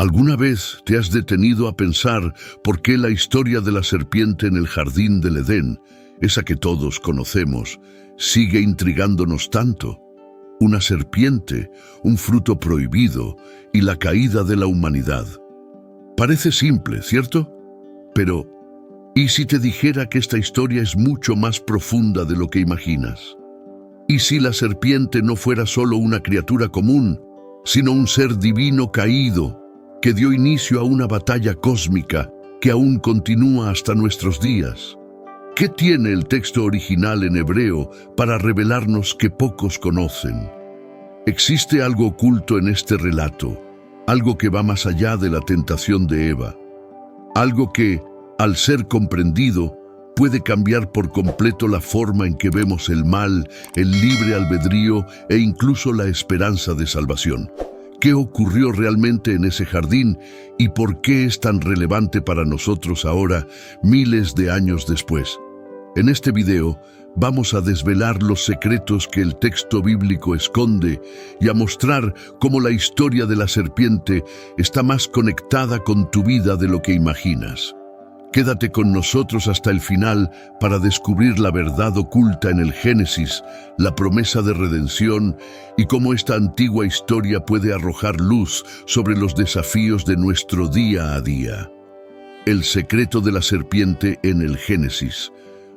¿Alguna vez te has detenido a pensar por qué la historia de la serpiente en el jardín del Edén, esa que todos conocemos, sigue intrigándonos tanto? Una serpiente, un fruto prohibido y la caída de la humanidad. Parece simple, ¿cierto? Pero, ¿y si te dijera que esta historia es mucho más profunda de lo que imaginas? ¿Y si la serpiente no fuera solo una criatura común, sino un ser divino caído, que dio inicio a una batalla cósmica que aún continúa hasta nuestros días? ¿Qué tiene el texto original en hebreo para revelarnos que pocos conocen? Existe algo oculto en este relato, algo que va más allá de la tentación de Eva, algo que, al ser comprendido, puede cambiar por completo la forma en que vemos el mal, el libre albedrío e incluso la esperanza de salvación. ¿Qué ocurrió realmente en ese jardín y por qué es tan relevante para nosotros ahora, miles de años después? En este video vamos a desvelar los secretos que el texto bíblico esconde y a mostrar cómo la historia de la serpiente está más conectada con tu vida de lo que imaginas. Quédate con nosotros hasta el final para descubrir la verdad oculta en el Génesis, la promesa de redención y cómo esta antigua historia puede arrojar luz sobre los desafíos de nuestro día a día. El secreto de la serpiente en el Génesis.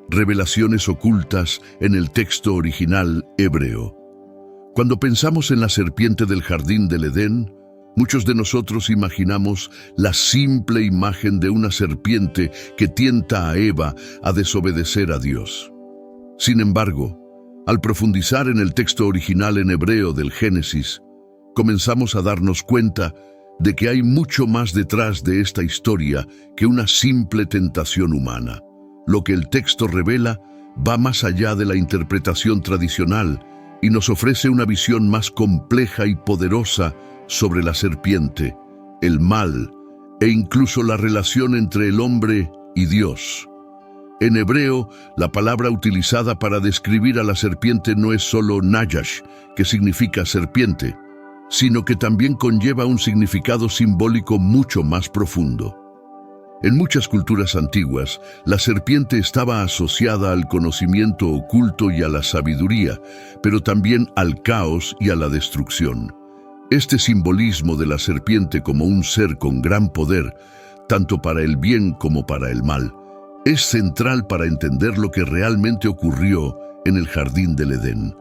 Revelaciones ocultas en el texto original hebreo. Cuando pensamos en la serpiente del jardín del Edén, muchos de nosotros imaginamos la simple imagen de una serpiente que tienta a Eva a desobedecer a Dios. Sin embargo, al profundizar en el texto original en hebreo del Génesis, comenzamos a darnos cuenta de que hay mucho más detrás de esta historia que una simple tentación humana. Lo que el texto revela va más allá de la interpretación tradicional y nos ofrece una visión más compleja y poderosa sobre la serpiente, el mal e incluso la relación entre el hombre y Dios. En hebreo, la palabra utilizada para describir a la serpiente no es solo nayash, que significa serpiente, sino que también conlleva un significado simbólico mucho más profundo. En muchas culturas antiguas, la serpiente estaba asociada al conocimiento oculto y a la sabiduría, pero también al caos y a la destrucción. Este simbolismo de la serpiente como un ser con gran poder, tanto para el bien como para el mal, es central para entender lo que realmente ocurrió en el jardín del Edén.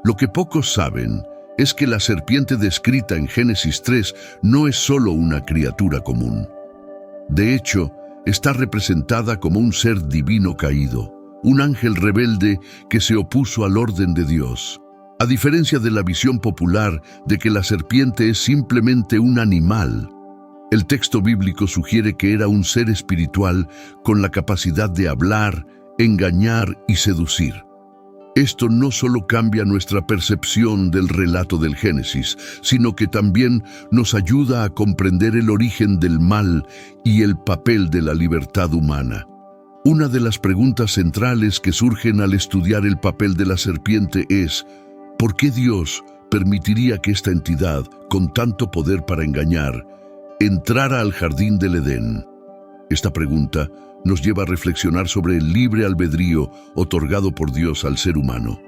Lo que pocos saben es que la serpiente descrita en Génesis 3 no es solo una criatura común. De hecho, está representada como un ser divino caído, un ángel rebelde que se opuso al orden de Dios. A diferencia de la visión popular de que la serpiente es simplemente un animal, el texto bíblico sugiere que era un ser espiritual con la capacidad de hablar, engañar y seducir. Esto no solo cambia nuestra percepción del relato del Génesis, sino que también nos ayuda a comprender el origen del mal y el papel de la libertad humana. Una de las preguntas centrales que surgen al estudiar el papel de la serpiente es: ¿por qué Dios permitiría que esta entidad, con tanto poder para engañar, entrara al jardín del Edén? Esta pregunta nos lleva a reflexionar sobre el libre albedrío otorgado por Dios al ser humano.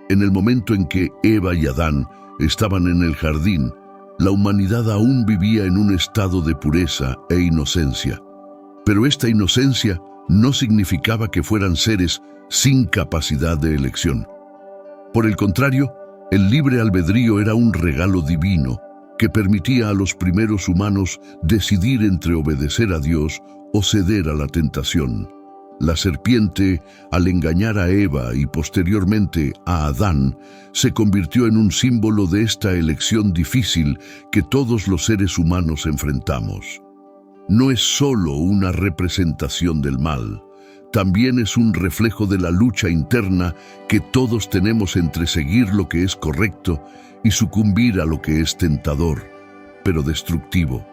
En el momento en que Eva y Adán estaban en el jardín, la humanidad aún vivía en un estado de pureza e inocencia. Pero esta inocencia no significaba que fueran seres sin capacidad de elección. Por el contrario, el libre albedrío era un regalo divino que permitía a los primeros humanos decidir entre obedecer a Dios o ceder a la tentación. La serpiente, al engañar a Eva y posteriormente a Adán, se convirtió en un símbolo de esta elección difícil que todos los seres humanos enfrentamos. No es solo una representación del mal, también es un reflejo de la lucha interna que todos tenemos entre seguir lo que es correcto y sucumbir a lo que es tentador, pero destructivo.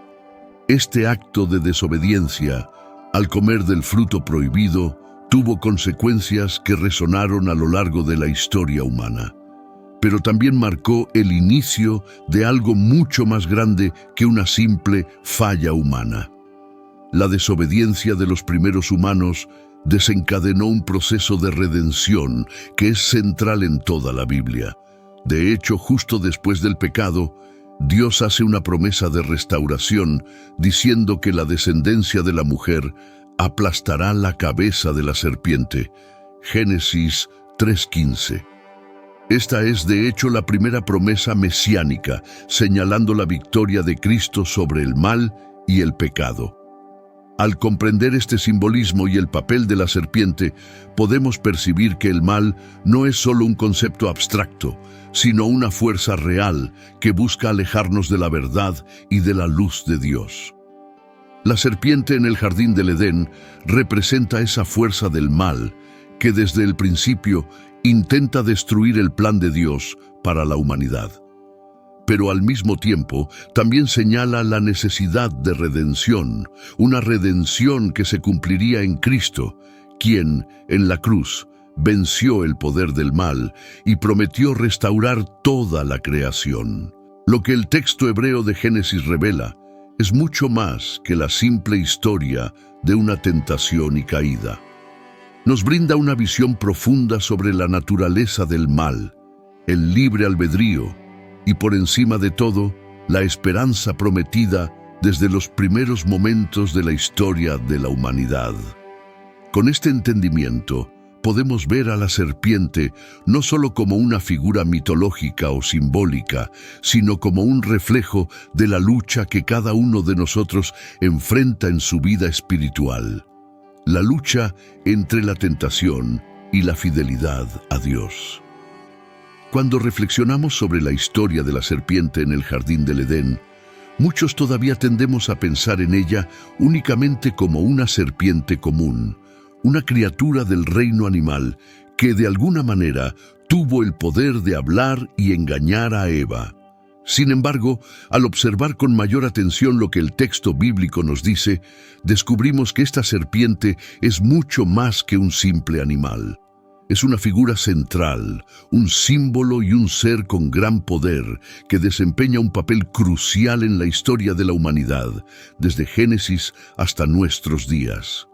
Este acto de desobediencia, al comer del fruto prohibido, tuvo consecuencias que resonaron a lo largo de la historia humana. pero también marcó el inicio de algo mucho más grande que una simple falla humana. La desobediencia de los primeros humanos desencadenó un proceso de redención que es central en toda la Biblia. De hecho, justo después del pecado, Dios hace una promesa de restauración, diciendo que la descendencia de la mujer aplastará la cabeza de la serpiente. Génesis 3:15. Esta es de hecho la primera promesa mesiánica, señalando la victoria de Cristo sobre el mal y el pecado. Al comprender este simbolismo y el papel de la serpiente, podemos percibir que el mal no es solo un concepto abstracto, sino una fuerza real que busca alejarnos de la verdad y de la luz de Dios. La serpiente en el jardín del Edén representa esa fuerza del mal que desde el principio intenta destruir el plan de Dios para la humanidad. Pero al mismo tiempo también señala la necesidad de redención, una redención que se cumpliría en Cristo, quien, en la cruz, venció el poder del mal y prometió restaurar toda la creación. Lo que el texto hebreo de Génesis revela es mucho más que la simple historia de una tentación y caída. Nos brinda una visión profunda sobre la naturaleza del mal, el libre albedrío y, por encima de todo, la esperanza prometida desde los primeros momentos de la historia de la humanidad. Con este entendimiento, podemos ver a la serpiente no solo como una figura mitológica o simbólica, sino como un reflejo de la lucha que cada uno de nosotros enfrenta en su vida espiritual. La lucha entre la tentación y la fidelidad a Dios. Cuando reflexionamos sobre la historia de la serpiente en el jardín del Edén, muchos todavía tendemos a pensar en ella únicamente como una serpiente común, una criatura del reino animal que de alguna manera tuvo el poder de hablar y engañar a Eva. Sin embargo, al observar con mayor atención lo que el texto bíblico nos dice, descubrimos que esta serpiente es mucho más que un simple animal. Es una figura central, un símbolo y un ser con gran poder que desempeña un papel crucial en la historia de la humanidad, desde Génesis hasta nuestros días.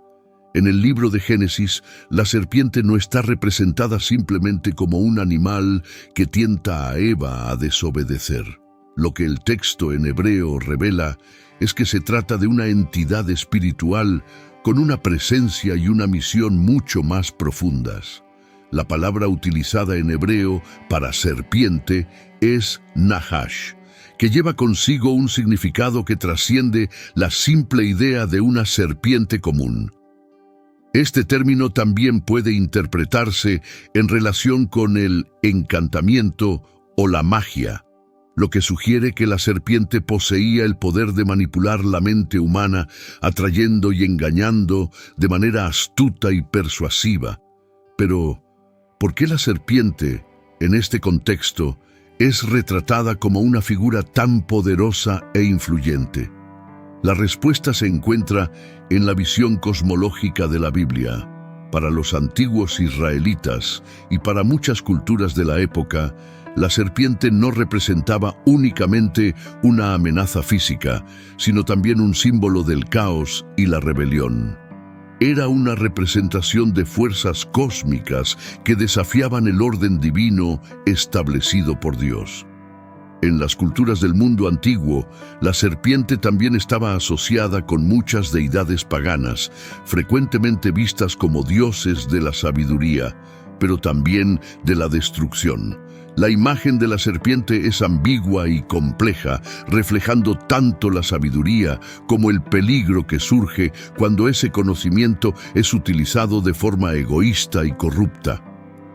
En el libro de Génesis, la serpiente no está representada simplemente como un animal que tienta a Eva a desobedecer. Lo que el texto en hebreo revela es que se trata de una entidad espiritual con una presencia y una misión mucho más profundas. La palabra utilizada en hebreo para serpiente es Nahash, que lleva consigo un significado que trasciende la simple idea de una serpiente común. Este término también puede interpretarse en relación con el encantamiento o la magia, lo que sugiere que la serpiente poseía el poder de manipular la mente humana, atrayendo y engañando de manera astuta y persuasiva. Pero, ¿por qué la serpiente, en este contexto, es retratada como una figura tan poderosa e influyente? La respuesta se encuentra en la visión cosmológica de la Biblia. Para los antiguos israelitas y para muchas culturas de la época, la serpiente no representaba únicamente una amenaza física, sino también un símbolo del caos y la rebelión. Era una representación de fuerzas cósmicas que desafiaban el orden divino establecido por Dios. En las culturas del mundo antiguo, la serpiente también estaba asociada con muchas deidades paganas, frecuentemente vistas como dioses de la sabiduría, pero también de la destrucción. La imagen de la serpiente es ambigua y compleja, reflejando tanto la sabiduría como el peligro que surge cuando ese conocimiento es utilizado de forma egoísta y corrupta.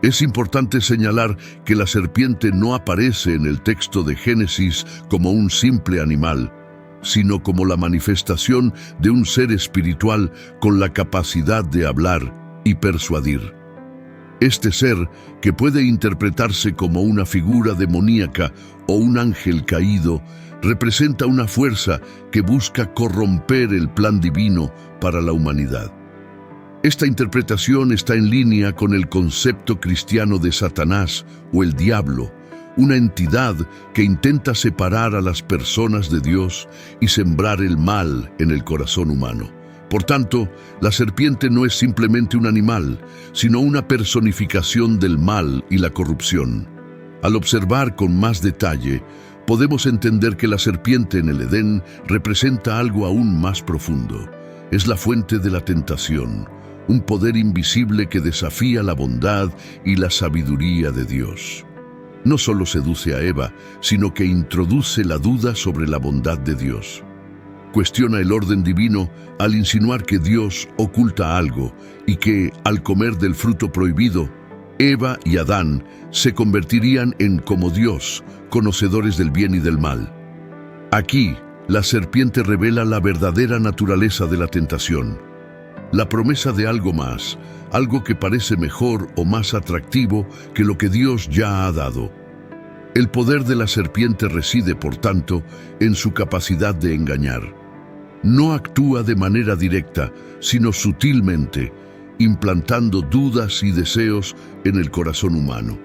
Es importante señalar que la serpiente no aparece en el texto de Génesis como un simple animal, sino como la manifestación de un ser espiritual con la capacidad de hablar y persuadir. Este ser, que puede interpretarse como una figura demoníaca o un ángel caído, representa una fuerza que busca corromper el plan divino para la humanidad. Esta interpretación está en línea con el concepto cristiano de Satanás o el diablo, una entidad que intenta separar a las personas de Dios y sembrar el mal en el corazón humano. Por tanto, la serpiente no es simplemente un animal, sino una personificación del mal y la corrupción. Al observar con más detalle, podemos entender que la serpiente en el Edén representa algo aún más profundo. Es la fuente de la tentación, un poder invisible que desafía la bondad y la sabiduría de Dios. No solo seduce a Eva, sino que introduce la duda sobre la bondad de Dios. Cuestiona el orden divino al insinuar que Dios oculta algo y que, al comer del fruto prohibido, Eva y Adán se convertirían en como Dios, conocedores del bien y del mal. Aquí, la serpiente revela la verdadera naturaleza de la tentación. La promesa de algo más, algo que parece mejor o más atractivo que lo que Dios ya ha dado. El poder de la serpiente reside, por tanto, en su capacidad de engañar. No actúa de manera directa, sino sutilmente, implantando dudas y deseos en el corazón humano.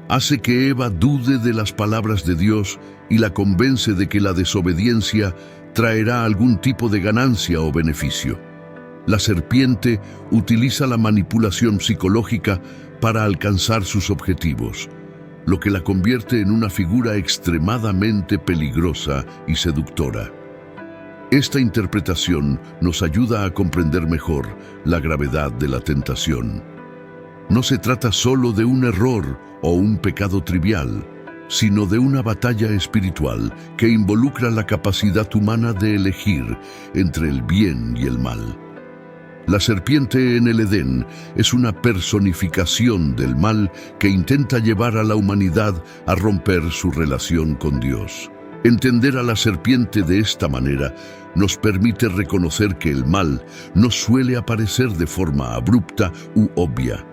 Hace que Eva dude de las palabras de Dios y la convence de que la desobediencia traerá algún tipo de ganancia o beneficio. La serpiente utiliza la manipulación psicológica para alcanzar sus objetivos, lo que la convierte en una figura extremadamente peligrosa y seductora. Esta interpretación nos ayuda a comprender mejor la gravedad de la tentación. No se trata solo de un error o un pecado trivial, sino de una batalla espiritual que involucra la capacidad humana de elegir entre el bien y el mal. La serpiente en el Edén es una personificación del mal que intenta llevar a la humanidad a romper su relación con Dios. Entender a la serpiente de esta manera nos permite reconocer que el mal no suele aparecer de forma abrupta u obvia.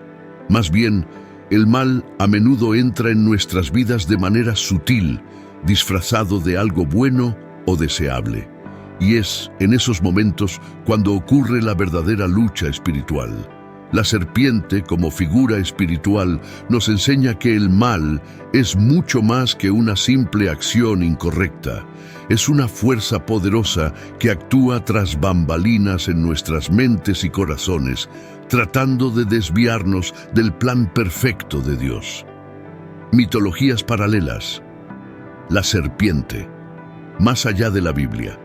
Más bien, el mal a menudo entra en nuestras vidas de manera sutil, disfrazado de algo bueno o deseable. Y es en esos momentos cuando ocurre la verdadera lucha espiritual. La serpiente, como figura espiritual, nos enseña que el mal es mucho más que una simple acción incorrecta. Es una fuerza poderosa que actúa tras bambalinas en nuestras mentes y corazones, tratando de desviarnos del plan perfecto de Dios. Mitologías paralelas. La serpiente. Más allá de la Biblia.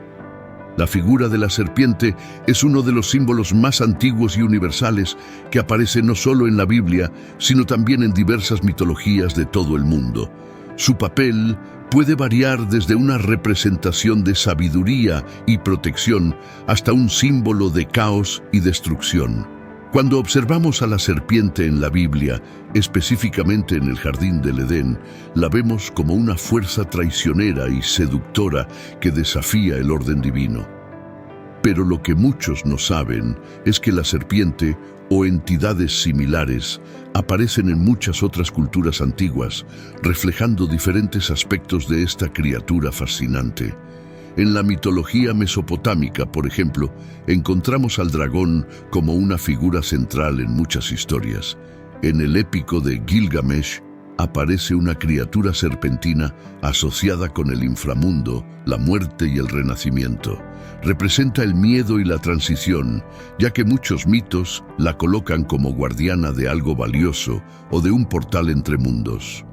La figura de la serpiente es uno de los símbolos más antiguos y universales que aparece no solo en la Biblia, sino también en diversas mitologías de todo el mundo. Su papel puede variar desde una representación de sabiduría y protección hasta un símbolo de caos y destrucción. Cuando observamos a la serpiente en la Biblia, específicamente en el Jardín del Edén, la vemos como una fuerza traicionera y seductora que desafía el orden divino. Pero lo que muchos no saben es que la serpiente o entidades similares aparecen en muchas otras culturas antiguas, reflejando diferentes aspectos de esta criatura fascinante. En la mitología mesopotámica, por ejemplo, encontramos al dragón como una figura central en muchas historias. En el épico de Gilgamesh aparece una criatura serpentina asociada con el inframundo, la muerte y el renacimiento. Representa el miedo y la transición, ya que muchos mitos la colocan como guardiana de algo valioso o de un portal entre mundos.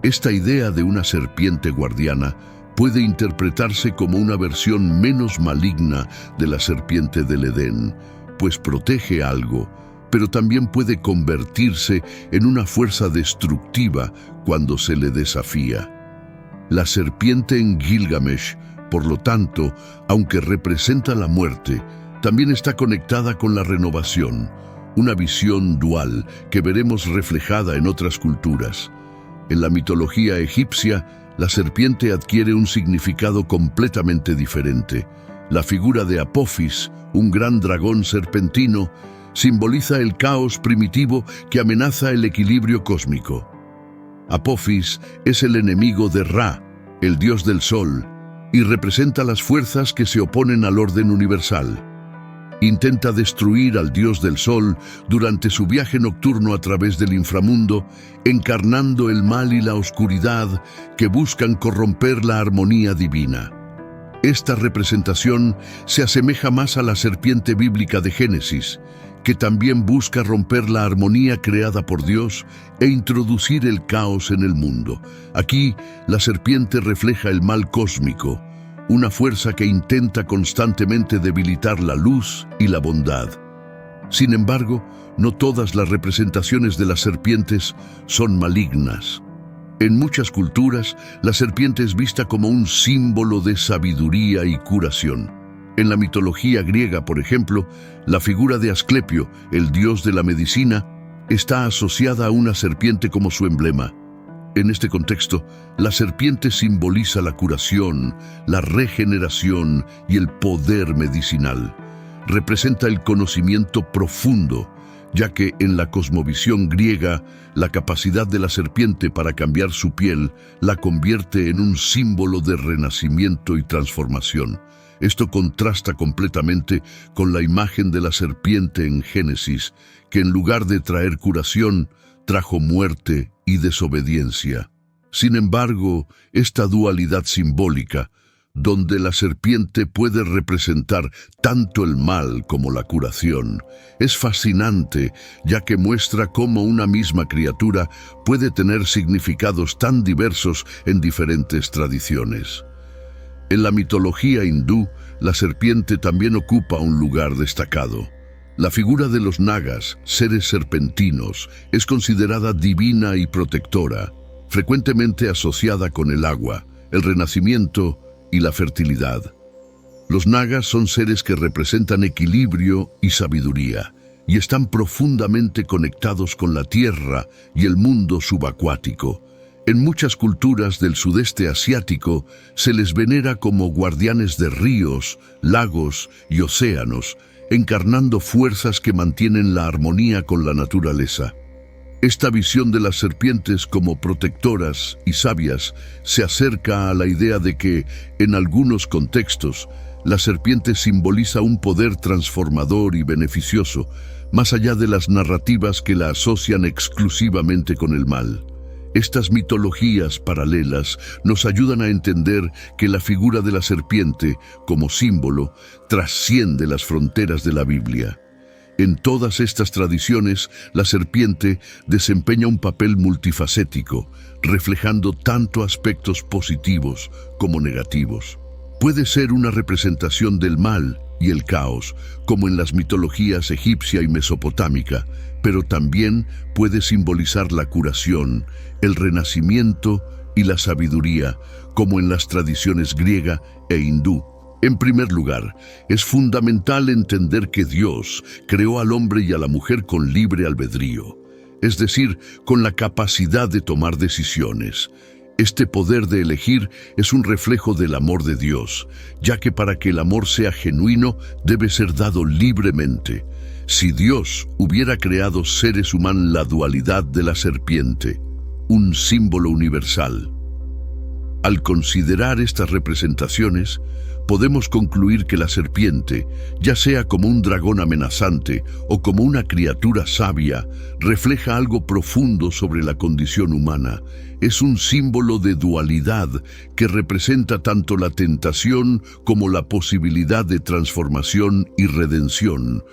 Esta idea de una serpiente guardiana puede interpretarse como una versión menos maligna de la serpiente del Edén, pues protege algo, pero también puede convertirse en una fuerza destructiva cuando se le desafía. La serpiente en Gilgamesh, por lo tanto, aunque representa la muerte, también está conectada con la renovación, una visión dual que veremos reflejada en otras culturas. En la mitología egipcia, la serpiente adquiere un significado completamente diferente. La figura de Apophis, un gran dragón serpentino, simboliza el caos primitivo que amenaza el equilibrio cósmico. Apophis es el enemigo de Ra, el dios del sol, y representa las fuerzas que se oponen al orden universal. Intenta destruir al dios del sol durante su viaje nocturno a través del inframundo, encarnando el mal y la oscuridad que buscan corromper la armonía divina. Esta representación se asemeja más a la serpiente bíblica de Génesis, que también busca romper la armonía creada por Dios e introducir el caos en el mundo. Aquí, la serpiente refleja el mal cósmico, una fuerza que intenta constantemente debilitar la luz y la bondad. Sin embargo, no todas las representaciones de las serpientes son malignas. En muchas culturas, la serpiente es vista como un símbolo de sabiduría y curación. En la mitología griega, por ejemplo, la figura de Asclepio, el dios de la medicina, está asociada a una serpiente como su emblema. En este contexto, la serpiente simboliza la curación, la regeneración y el poder medicinal. Representa el conocimiento profundo, ya que en la cosmovisión griega, la capacidad de la serpiente para cambiar su piel la convierte en un símbolo de renacimiento y transformación. Esto contrasta completamente con la imagen de la serpiente en Génesis, que en lugar de traer curación, trajo muerte y desobediencia. Sin embargo, esta dualidad simbólica, donde la serpiente puede representar tanto el mal como la curación, es fascinante, ya que muestra cómo una misma criatura puede tener significados tan diversos en diferentes tradiciones. En la mitología hindú, la serpiente también ocupa un lugar destacado. La figura de los nagas, seres serpentinos, es considerada divina y protectora, frecuentemente asociada con el agua, el renacimiento y la fertilidad. Los nagas son seres que representan equilibrio y sabiduría, y están profundamente conectados con la tierra y el mundo subacuático. En muchas culturas del sudeste asiático se les venera como guardianes de ríos, lagos y océanos, encarnando fuerzas que mantienen la armonía con la naturaleza. Esta visión de las serpientes como protectoras y sabias se acerca a la idea de que, en algunos contextos, la serpiente simboliza un poder transformador y beneficioso, más allá de las narrativas que la asocian exclusivamente con el mal. Estas mitologías paralelas nos ayudan a entender que la figura de la serpiente, como símbolo, trasciende las fronteras de la Biblia. En todas estas tradiciones, la serpiente desempeña un papel multifacético, reflejando tanto aspectos positivos como negativos. Puede ser una representación del mal y el caos, como en las mitologías egipcia y mesopotámica, pero también puede simbolizar la curación, el renacimiento y la sabiduría, como en las tradiciones griega e hindú. En primer lugar, es fundamental entender que Dios creó al hombre y a la mujer con libre albedrío, es decir, con la capacidad de tomar decisiones. Este poder de elegir es un reflejo del amor de Dios, ya que para que el amor sea genuino debe ser dado libremente. Si Dios hubiera creado seres humanos, la dualidad de la serpiente, un símbolo universal. Al considerar estas representaciones, podemos concluir que la serpiente, ya sea como un dragón amenazante o como una criatura sabia, refleja algo profundo sobre la condición humana. Es un símbolo de dualidad que representa tanto la tentación como la posibilidad de transformación y redención.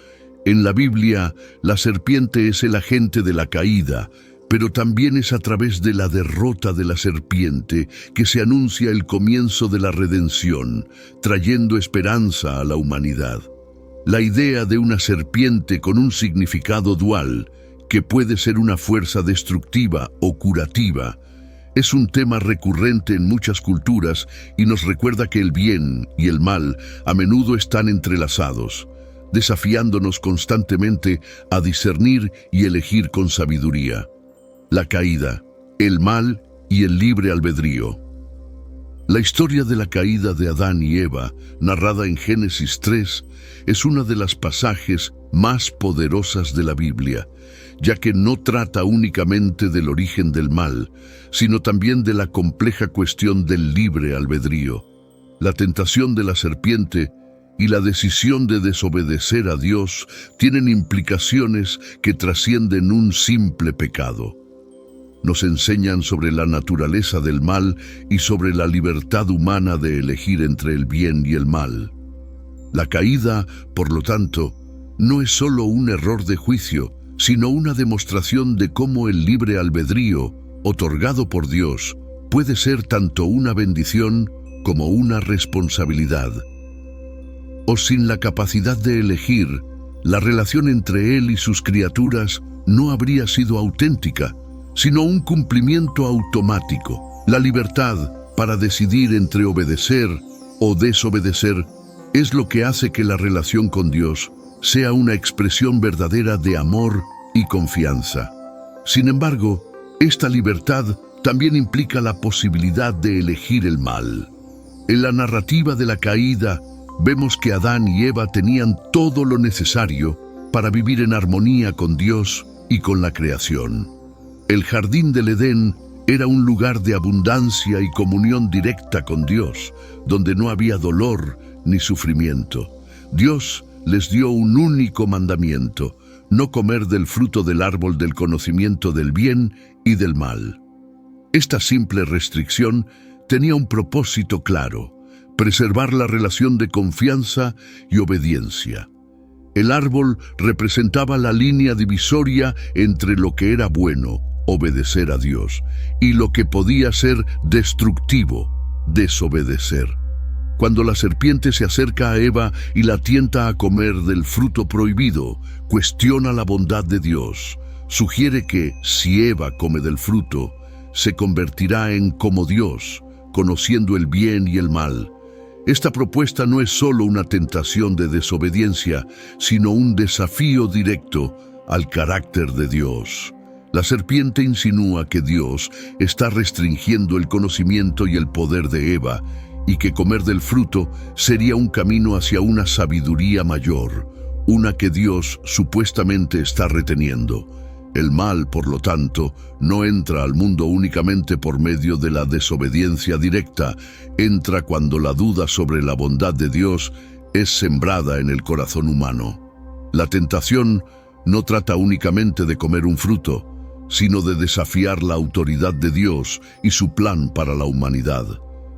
En la Biblia, la serpiente es el agente de la caída, pero también es a través de la derrota de la serpiente que se anuncia el comienzo de la redención, trayendo esperanza a la humanidad. La idea de una serpiente con un significado dual, que puede ser una fuerza destructiva o curativa, es un tema recurrente en muchas culturas y nos recuerda que el bien y el mal a menudo están entrelazados, desafiándonos constantemente a discernir y elegir con sabiduría. La caída, el mal y el libre albedrío. La historia de la caída de Adán y Eva, narrada en Génesis 3, es una de las pasajes más poderosas de la Biblia, ya que no trata únicamente del origen del mal, sino también de la compleja cuestión del libre albedrío. La tentación de la serpiente y la decisión de desobedecer a Dios tienen implicaciones que trascienden un simple pecado. Nos enseñan sobre la naturaleza del mal y sobre la libertad humana de elegir entre el bien y el mal. La caída, por lo tanto, no es solo un error de juicio, sino una demostración de cómo el libre albedrío, otorgado por Dios, puede ser tanto una bendición como una responsabilidad. O sin la capacidad de elegir, la relación entre Él y sus criaturas no habría sido auténtica, sino un cumplimiento automático. La libertad para decidir entre obedecer o desobedecer es lo que hace que la relación con Dios sea una expresión verdadera de amor y confianza. Sin embargo, esta libertad también implica la posibilidad de elegir el mal. En la narrativa de la caída, vemos que Adán y Eva tenían todo lo necesario para vivir en armonía con Dios y con la creación. El jardín del Edén era un lugar de abundancia y comunión directa con Dios, donde no había dolor ni sufrimiento. Dios les dio un único mandamiento: no comer del fruto del árbol del conocimiento del bien y del mal. Esta simple restricción tenía un propósito claro: preservar la relación de confianza y obediencia. El árbol representaba la línea divisoria entre lo que era bueno, obedecer a Dios, y lo que podía ser destructivo, desobedecer. Cuando la serpiente se acerca a Eva y la tienta a comer del fruto prohibido, cuestiona la bondad de Dios. Sugiere que, si Eva come del fruto, se convertirá en como Dios, conociendo el bien y el mal. Esta propuesta no es solo una tentación de desobediencia, sino un desafío directo al carácter de Dios. La serpiente insinúa que Dios está restringiendo el conocimiento y el poder de Eva, y que comer del fruto sería un camino hacia una sabiduría mayor, una que Dios supuestamente está reteniendo. El mal, por lo tanto, no entra al mundo únicamente por medio de la desobediencia directa, entra cuando la duda sobre la bondad de Dios es sembrada en el corazón humano. La tentación no trata únicamente de comer un fruto, sino de desafiar la autoridad de Dios y su plan para la humanidad.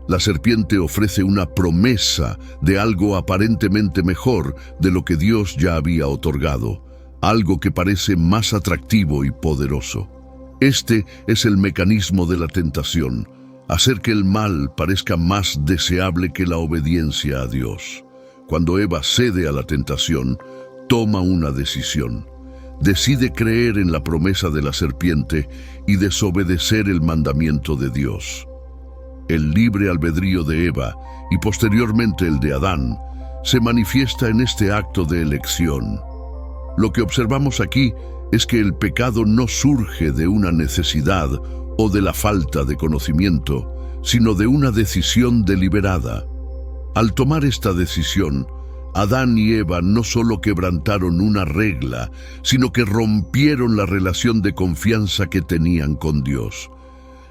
La serpiente ofrece una promesa de algo aparentemente mejor de lo que Dios ya había otorgado, algo que parece más atractivo y poderoso. Este es el mecanismo de la tentación: hacer que el mal parezca más deseable que la obediencia a Dios. Cuando Eva cede a la tentación, toma una decisión. Decide creer en la promesa de la serpiente y desobedecer el mandamiento de Dios. El libre albedrío de Eva y posteriormente el de Adán se manifiesta en este acto de elección. Lo que observamos aquí es que el pecado no surge de una necesidad o de la falta de conocimiento, sino de una decisión deliberada. Al tomar esta decisión, Adán y Eva no solo quebrantaron una regla, sino que rompieron la relación de confianza que tenían con Dios.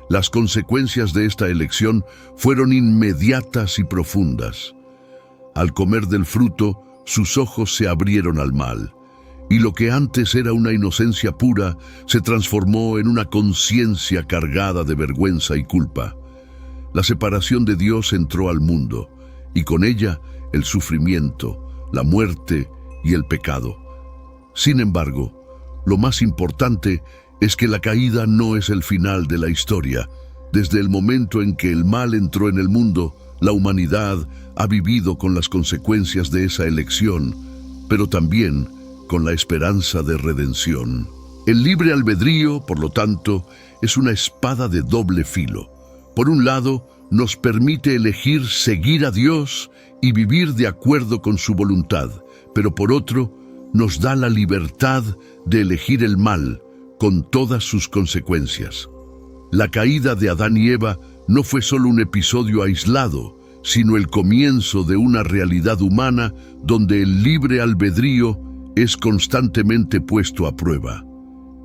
Las consecuencias de esta elección fueron inmediatas y profundas. Al comer del fruto, sus ojos se abrieron al mal, y lo que antes era una inocencia pura se transformó en una conciencia cargada de vergüenza y culpa. La separación de Dios entró al mundo, y con ella el sufrimiento, la muerte y el pecado. Sin embargo, lo más importante es que la caída no es el final de la historia. Desde el momento en que el mal entró en el mundo, la humanidad ha vivido con las consecuencias de esa elección, pero también con la esperanza de redención. El libre albedrío, por lo tanto, es una espada de doble filo. Por un lado, nos permite elegir seguir a Dios y vivir de acuerdo con su voluntad, pero por otro, nos da la libertad de elegir el mal, con todas sus consecuencias. La caída de Adán y Eva no fue solo un episodio aislado, sino el comienzo de una realidad humana donde el libre albedrío es constantemente puesto a prueba.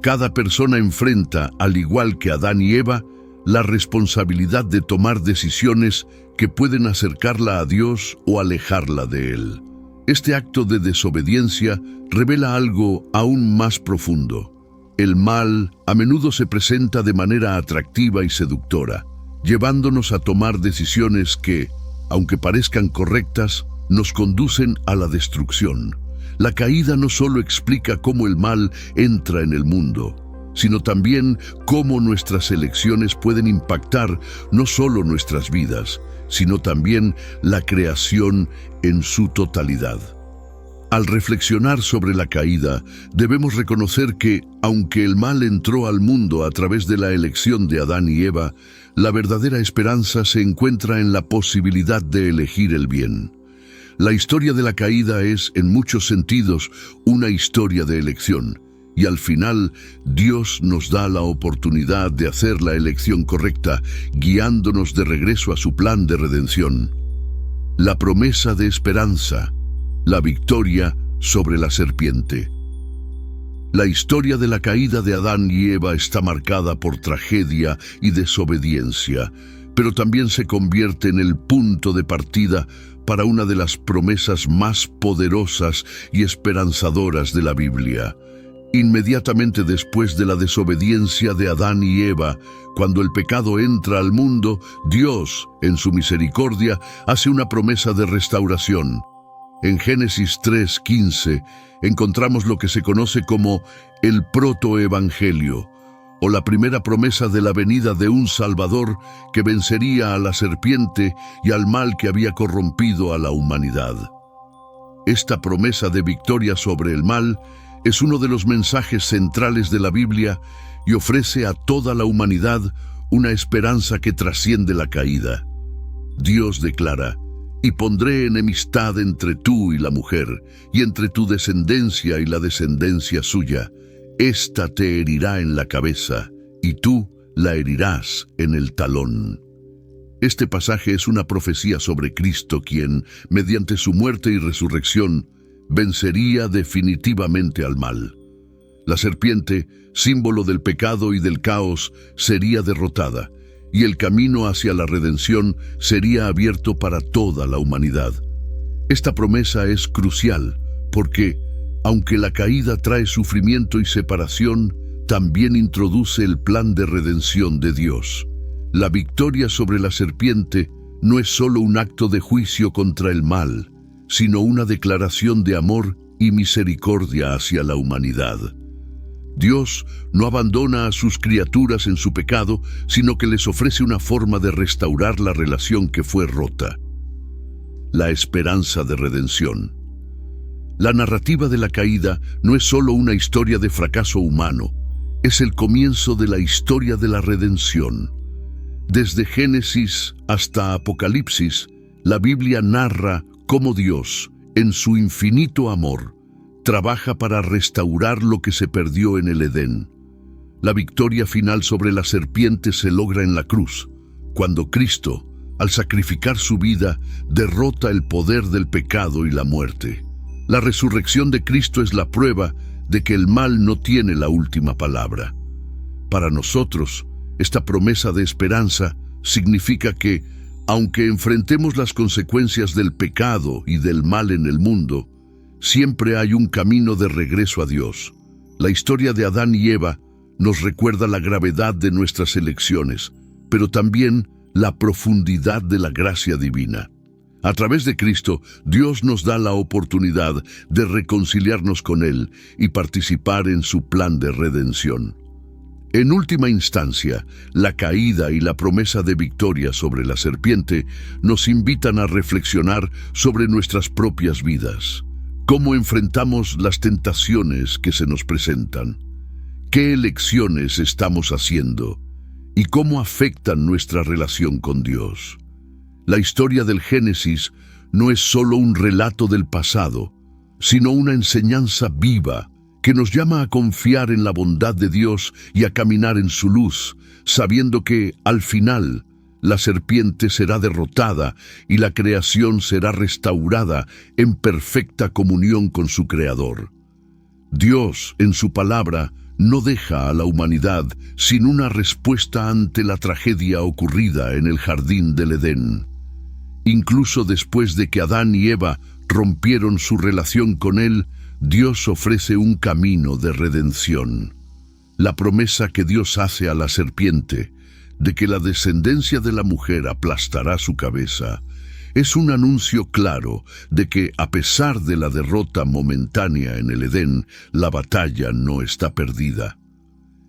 Cada persona enfrenta, al igual que Adán y Eva, la responsabilidad de tomar decisiones que pueden acercarla a Dios o alejarla de Él. Este acto de desobediencia revela algo aún más profundo. El mal a menudo se presenta de manera atractiva y seductora, llevándonos a tomar decisiones que, aunque parezcan correctas, nos conducen a la destrucción. La caída no solo explica cómo el mal entra en el mundo, sino también cómo nuestras elecciones pueden impactar no solo nuestras vidas, sino también la creación en su totalidad. Al reflexionar sobre la caída, debemos reconocer que, aunque el mal entró al mundo a través de la elección de Adán y Eva, la verdadera esperanza se encuentra en la posibilidad de elegir el bien. La historia de la caída es, en muchos sentidos, una historia de elección, y al final, Dios nos da la oportunidad de hacer la elección correcta, guiándonos de regreso a su plan de redención. La promesa de esperanza, la victoria sobre la serpiente. La historia de la caída de Adán y Eva está marcada por tragedia y desobediencia, pero también se convierte en el punto de partida para una de las promesas más poderosas y esperanzadoras de la Biblia. Inmediatamente después de la desobediencia de Adán y Eva, cuando el pecado entra al mundo, Dios, en su misericordia, hace una promesa de restauración. En Génesis 3:15 encontramos lo que se conoce como el protoevangelio, o la primera promesa de la venida de un Salvador que vencería a la serpiente y al mal que había corrompido a la humanidad. Esta promesa de victoria sobre el mal es uno de los mensajes centrales de la Biblia y ofrece a toda la humanidad una esperanza que trasciende la caída. Dios declara: «Y pondré enemistad entre tú y la mujer, y entre tu descendencia y la descendencia suya. Esta te herirá en la cabeza, y tú la herirás en el talón». Este pasaje es una profecía sobre Cristo, quien, mediante su muerte y resurrección, vencería definitivamente al mal. La serpiente, símbolo del pecado y del caos, sería derrotada, y el camino hacia la redención sería abierto para toda la humanidad. Esta promesa es crucial porque, aunque la caída trae sufrimiento y separación, también introduce el plan de redención de Dios. La victoria sobre la serpiente no es solo un acto de juicio contra el mal, sino una declaración de amor y misericordia hacia la humanidad. Dios no abandona a sus criaturas en su pecado, sino que les ofrece una forma de restaurar la relación que fue rota. La esperanza de redención. La narrativa de la caída no es solo una historia de fracaso humano, es el comienzo de la historia de la redención. Desde Génesis hasta Apocalipsis, la Biblia narra cómo Dios, en su infinito amor, trabaja para restaurar lo que se perdió en el Edén. La victoria final sobre la serpiente se logra en la cruz, cuando Cristo, al sacrificar su vida, derrota el poder del pecado y la muerte. La resurrección de Cristo es la prueba de que el mal no tiene la última palabra. Para nosotros, esta promesa de esperanza significa que, aunque enfrentemos las consecuencias del pecado y del mal en el mundo, siempre hay un camino de regreso a Dios. La historia de Adán y Eva nos recuerda la gravedad de nuestras elecciones, pero también la profundidad de la gracia divina. A través de Cristo, Dios nos da la oportunidad de reconciliarnos con Él y participar en su plan de redención. En última instancia, la caída y la promesa de victoria sobre la serpiente nos invitan a reflexionar sobre nuestras propias vidas. ¿Cómo enfrentamos las tentaciones que se nos presentan? ¿Qué elecciones estamos haciendo? ¿Y cómo afectan nuestra relación con Dios? La historia del Génesis no es solo un relato del pasado, sino una enseñanza viva que nos llama a confiar en la bondad de Dios y a caminar en su luz, sabiendo que, al final, la serpiente será derrotada y la creación será restaurada en perfecta comunión con su Creador. Dios, en su palabra, no deja a la humanidad sin una respuesta ante la tragedia ocurrida en el jardín del Edén. Incluso después de que Adán y Eva rompieron su relación con Él, Dios ofrece un camino de redención. La promesa que Dios hace a la serpiente, de que la descendencia de la mujer aplastará su cabeza, es un anuncio claro de que, a pesar de la derrota momentánea en el Edén, la batalla no está perdida.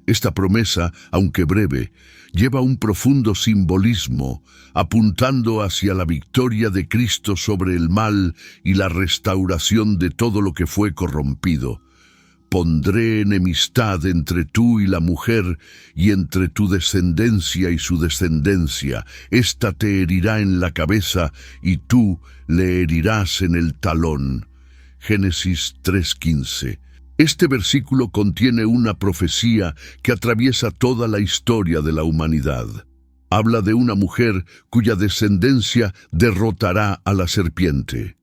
Esta promesa, aunque breve, lleva un profundo simbolismo, apuntando hacia la victoria de Cristo sobre el mal y la restauración de todo lo que fue corrompido. Pondré enemistad entre tú y la mujer, y entre tu descendencia y su descendencia. Ésta te herirá en la cabeza, y tú le herirás en el talón. Génesis 3:15. Este versículo contiene una profecía que atraviesa toda la historia de la humanidad. Habla de una mujer cuya descendencia derrotará a la serpiente.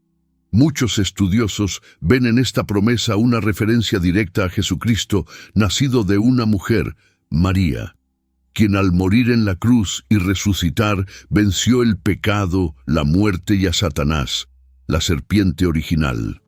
Muchos estudiosos ven en esta promesa una referencia directa a Jesucristo, nacido de una mujer, María, quien al morir en la cruz y resucitar venció el pecado, la muerte y a Satanás, la serpiente original.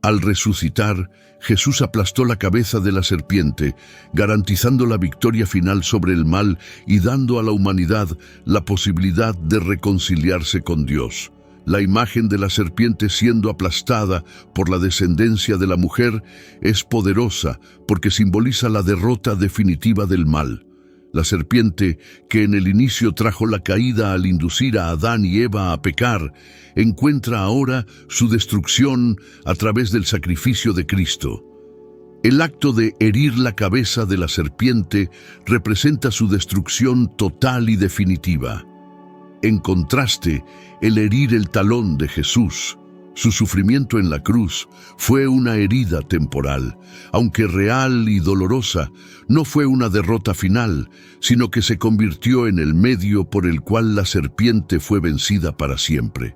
Al resucitar, Jesús aplastó la cabeza de la serpiente, garantizando la victoria final sobre el mal y dando a la humanidad la posibilidad de reconciliarse con Dios. La imagen de la serpiente siendo aplastada por la descendencia de la mujer es poderosa porque simboliza la derrota definitiva del mal. La serpiente, que en el inicio trajo la caída al inducir a Adán y Eva a pecar, encuentra ahora su destrucción a través del sacrificio de Cristo. El acto de herir la cabeza de la serpiente representa su destrucción total y definitiva. En contraste, el herir el talón de Jesús, su sufrimiento en la cruz, fue una herida temporal. Aunque real y dolorosa, no fue una derrota final, sino que se convirtió en el medio por el cual la serpiente fue vencida para siempre.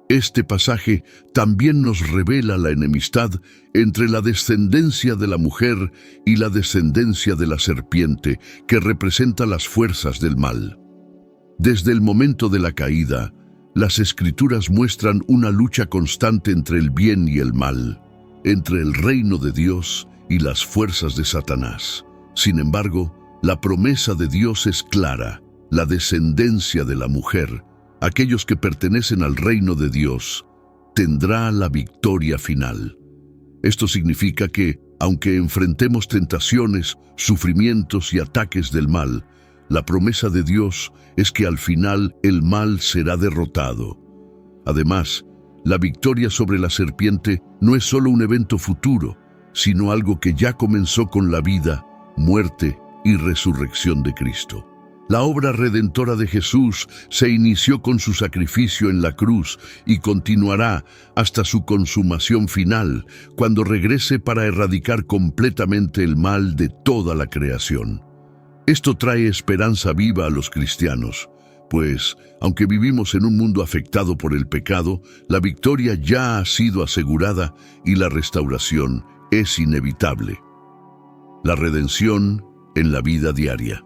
Este pasaje también nos revela la enemistad entre la descendencia de la mujer y la descendencia de la serpiente, que representa las fuerzas del mal. Desde el momento de la caída, las Escrituras muestran una lucha constante entre el bien y el mal, entre el reino de Dios y las fuerzas de Satanás. Sin embargo, la promesa de Dios es clara: la descendencia de la mujer, aquellos que pertenecen al reino de Dios, tendrá la victoria final. Esto significa que, aunque enfrentemos tentaciones, sufrimientos y ataques del mal, la promesa de Dios es que al final el mal será derrotado. Además, la victoria sobre la serpiente no es solo un evento futuro, sino algo que ya comenzó con la vida, muerte y resurrección de Cristo. La obra redentora de Jesús se inició con su sacrificio en la cruz y continuará hasta su consumación final, cuando regrese para erradicar completamente el mal de toda la creación. Esto trae esperanza viva a los cristianos, pues, aunque vivimos en un mundo afectado por el pecado, la victoria ya ha sido asegurada y la restauración es inevitable. La redención en la vida diaria.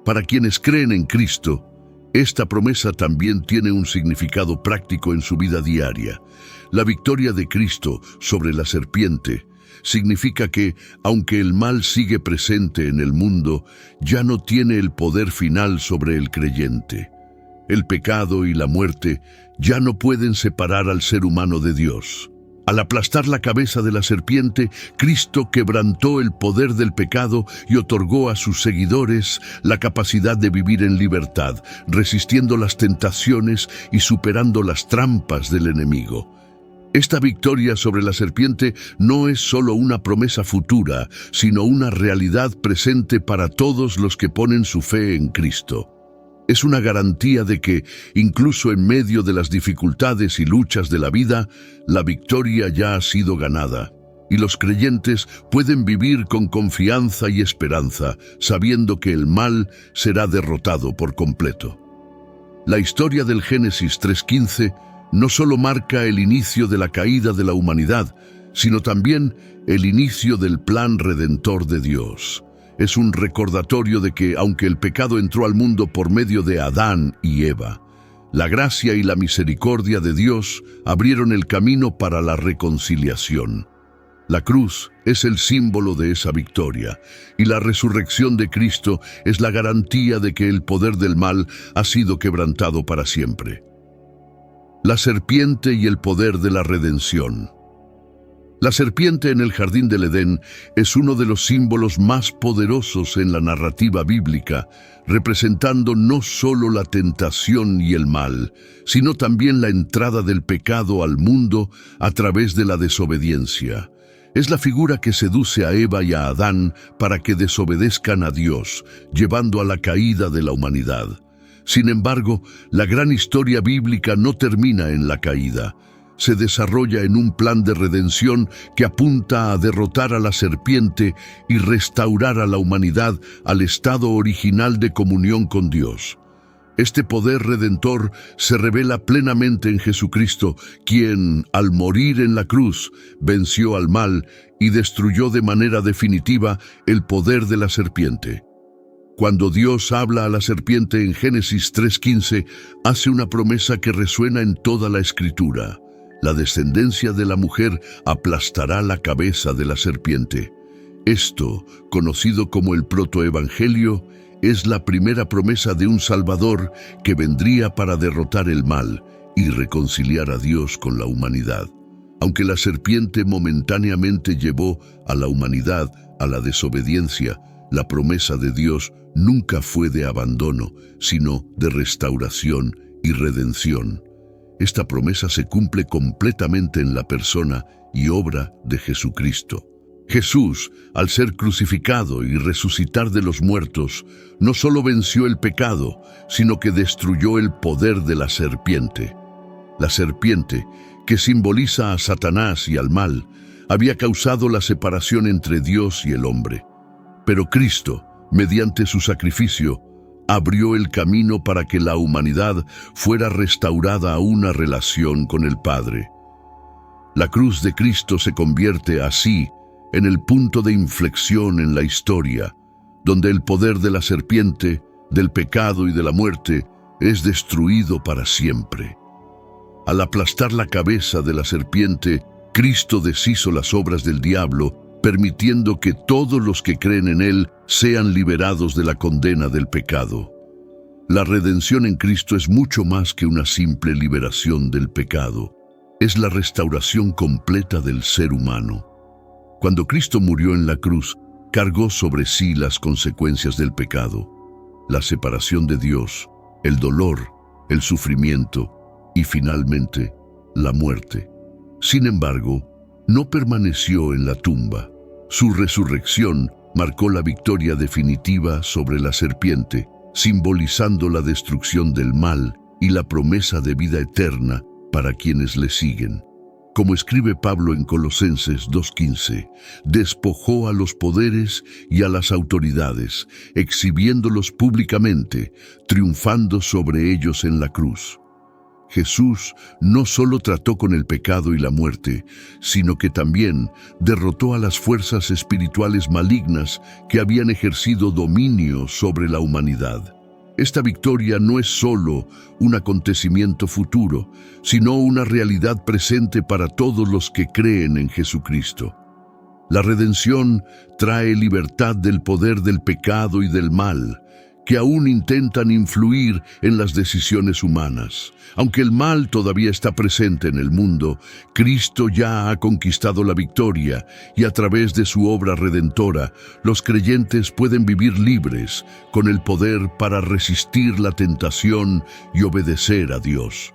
Para quienes creen en Cristo, esta promesa también tiene un significado práctico en su vida diaria. La victoria de Cristo sobre la serpiente significa que, aunque el mal sigue presente en el mundo, ya no tiene el poder final sobre el creyente. El pecado y la muerte ya no pueden separar al ser humano de Dios. Al aplastar la cabeza de la serpiente, Cristo quebrantó el poder del pecado y otorgó a sus seguidores la capacidad de vivir en libertad, resistiendo las tentaciones y superando las trampas del enemigo. Esta victoria sobre la serpiente no es solo una promesa futura, sino una realidad presente para todos los que ponen su fe en Cristo. Es una garantía de que, incluso en medio de las dificultades y luchas de la vida, la victoria ya ha sido ganada, y los creyentes pueden vivir con confianza y esperanza, sabiendo que el mal será derrotado por completo. La historia del Génesis 3:15 no solo marca el inicio de la caída de la humanidad, sino también el inicio del plan redentor de Dios. Es un recordatorio de que, aunque el pecado entró al mundo por medio de Adán y Eva, La gracia y la misericordia de Dios abrieron el camino para la reconciliación. La cruz es el símbolo de esa victoria, y la resurrección de Cristo es la garantía de que el poder del mal ha sido quebrantado para siempre. La serpiente y el poder de la redención. La serpiente en el jardín del Edén es uno de los símbolos más poderosos en la narrativa bíblica, representando no solo la tentación y el mal, sino también la entrada del pecado al mundo a través de la desobediencia. Es la figura que seduce a Eva y a Adán para que desobedezcan a Dios, llevando a la caída de la humanidad. Sin embargo, la gran historia bíblica no termina en la caída. Se desarrolla en un plan de redención que apunta a derrotar a la serpiente y restaurar a la humanidad al estado original de comunión con Dios. Este poder redentor se revela plenamente en Jesucristo, quien, al morir en la cruz, venció al mal y destruyó de manera definitiva el poder de la serpiente. Cuando Dios habla a la serpiente en Génesis 3:15, hace una promesa que resuena en toda la Escritura. La descendencia de la mujer aplastará la cabeza de la serpiente. Esto, conocido como el protoevangelio, es la primera promesa de un Salvador que vendría para derrotar el mal y reconciliar a Dios con la humanidad. Aunque la serpiente momentáneamente llevó a la humanidad a la desobediencia, la promesa de Dios nunca fue de abandono, sino de restauración y redención. Esta promesa se cumple completamente en la persona y obra de Jesucristo. Jesús, al ser crucificado y resucitar de los muertos, no solo venció el pecado, sino que destruyó el poder de la serpiente. La serpiente, que simboliza a Satanás y al mal, había causado la separación entre Dios y el hombre. Pero Cristo, mediante su sacrificio, abrió el camino para que la humanidad fuera restaurada a una relación con el Padre. La cruz de Cristo se convierte así en el punto de inflexión en la historia, donde el poder de la serpiente, del pecado y de la muerte es destruido para siempre. Al aplastar la cabeza de la serpiente, Cristo deshizo las obras del diablo, permitiendo que todos los que creen en Él sean liberados de la condena del pecado. La redención en Cristo es mucho más que una simple liberación del pecado. Es la restauración completa del ser humano. Cuando Cristo murió en la cruz, cargó sobre sí las consecuencias del pecado, la separación de Dios, el dolor, el sufrimiento y finalmente la muerte. Sin embargo, no permaneció en la tumba. Su resurrección marcó la victoria definitiva sobre la serpiente, simbolizando la destrucción del mal y la promesa de vida eterna para quienes le siguen. Como escribe Pablo en Colosenses 2:15, despojó a los poderes y a las autoridades, exhibiéndolos públicamente, triunfando sobre ellos en la cruz. Jesús no solo trató con el pecado y la muerte, sino que también derrotó a las fuerzas espirituales malignas que habían ejercido dominio sobre la humanidad. Esta victoria no es solo un acontecimiento futuro, sino una realidad presente para todos los que creen en Jesucristo. La redención trae libertad del poder del pecado y del mal, que aún intentan influir en las decisiones humanas. Aunque el mal todavía está presente en el mundo, Cristo ya ha conquistado la victoria y a través de su obra redentora, los creyentes pueden vivir libres, con el poder para resistir la tentación y obedecer a Dios.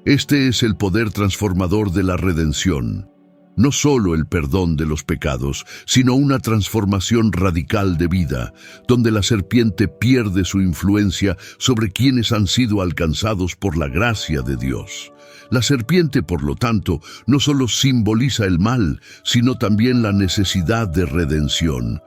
Este es el poder transformador de la redención. No solo el perdón de los pecados, sino una transformación radical de vida, donde la serpiente pierde su influencia sobre quienes han sido alcanzados por la gracia de Dios. La serpiente, por lo tanto, no solo simboliza el mal, sino también la necesidad de redención.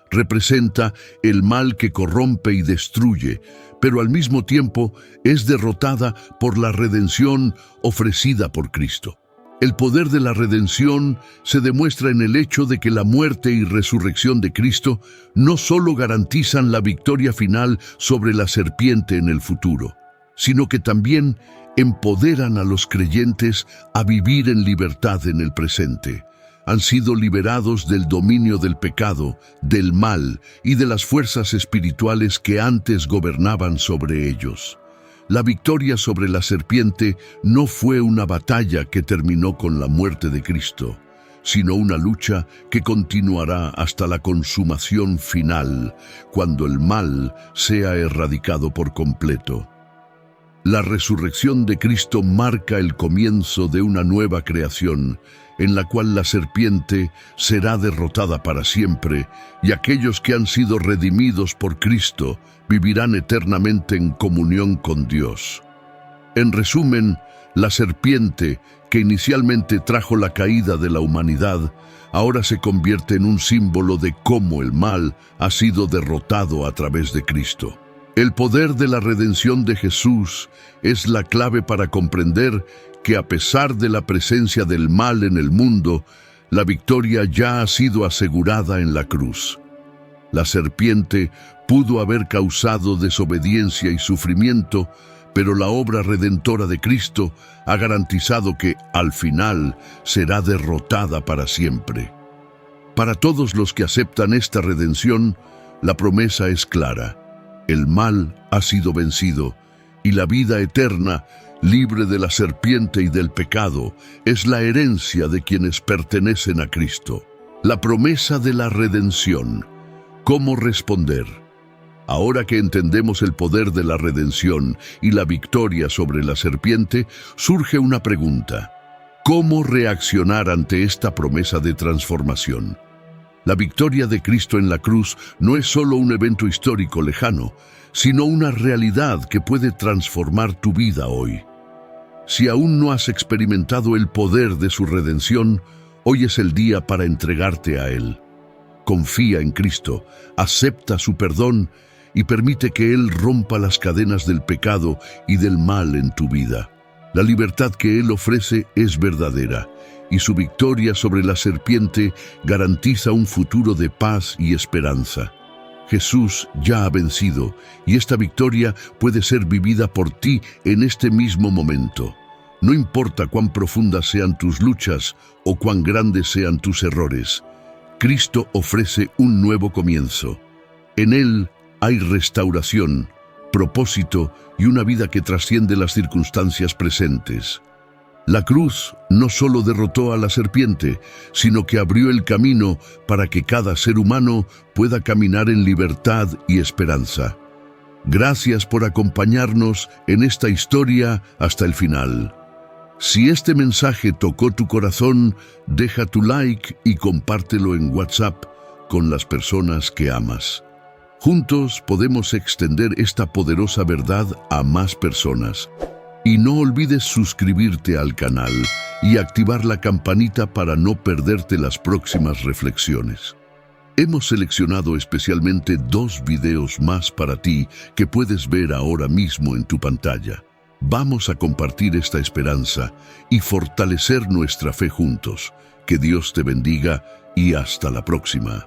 Representa el mal que corrompe y destruye, pero al mismo tiempo es derrotada por la redención ofrecida por Cristo. El poder de la redención se demuestra en el hecho de que la muerte y resurrección de Cristo no solo garantizan la victoria final sobre la serpiente en el futuro. sino que también empoderan a los creyentes a vivir en libertad en el presente. Han sido liberados del dominio del pecado, del mal y de las fuerzas espirituales que antes gobernaban sobre ellos. La victoria sobre la serpiente no fue una batalla que terminó con la muerte de Cristo, sino una lucha que continuará hasta la consumación final, cuando el mal sea erradicado por completo. La resurrección de Cristo marca el comienzo de una nueva creación, en la cual la serpiente será derrotada para siempre, y aquellos que han sido redimidos por Cristo vivirán eternamente en comunión con Dios. En resumen, la serpiente, que inicialmente trajo la caída de la humanidad, ahora se convierte en un símbolo de cómo el mal ha sido derrotado a través de Cristo. El poder de la redención de Jesús es la clave para comprender que a pesar de la presencia del mal en el mundo, la victoria ya ha sido asegurada en la cruz. La serpiente pudo haber causado desobediencia y sufrimiento, pero la obra redentora de Cristo ha garantizado que, al final, será derrotada para siempre. Para todos los que aceptan esta redención, la promesa es clara. El mal ha sido vencido, y la vida eterna, libre de la serpiente y del pecado, es la herencia de quienes pertenecen a Cristo. La promesa de la redención. ¿Cómo responder? Ahora que entendemos el poder de la redención y la victoria sobre la serpiente, surge una pregunta. ¿Cómo reaccionar ante esta promesa de transformación? La victoria de Cristo en la cruz no es solo un evento histórico lejano, sino una realidad que puede transformar tu vida hoy. Si aún no has experimentado el poder de su redención, hoy es el día para entregarte a Él. Confía en Cristo, acepta su perdón y permite que Él rompa las cadenas del pecado y del mal en tu vida. La libertad que Él ofrece es verdadera, y su victoria sobre la serpiente garantiza un futuro de paz y esperanza. Jesús ya ha vencido, y esta victoria puede ser vivida por ti en este mismo momento. No importa cuán profundas sean tus luchas o cuán grandes sean tus errores, Cristo ofrece un nuevo comienzo. En Él hay restauración, propósito y una vida que trasciende las circunstancias presentes. La cruz no solo derrotó a la serpiente, sino que abrió el camino para que cada ser humano pueda caminar en libertad y esperanza. Gracias por acompañarnos en esta historia hasta el final. Si este mensaje tocó tu corazón, deja tu like y compártelo en WhatsApp con las personas que amas. Juntos podemos extender esta poderosa verdad a más personas. Y no olvides suscribirte al canal y activar la campanita para no perderte las próximas reflexiones. Hemos seleccionado especialmente 2 videos más para ti que puedes ver ahora mismo en tu pantalla. Vamos a compartir esta esperanza y fortalecer nuestra fe juntos. Que Dios te bendiga y hasta la próxima.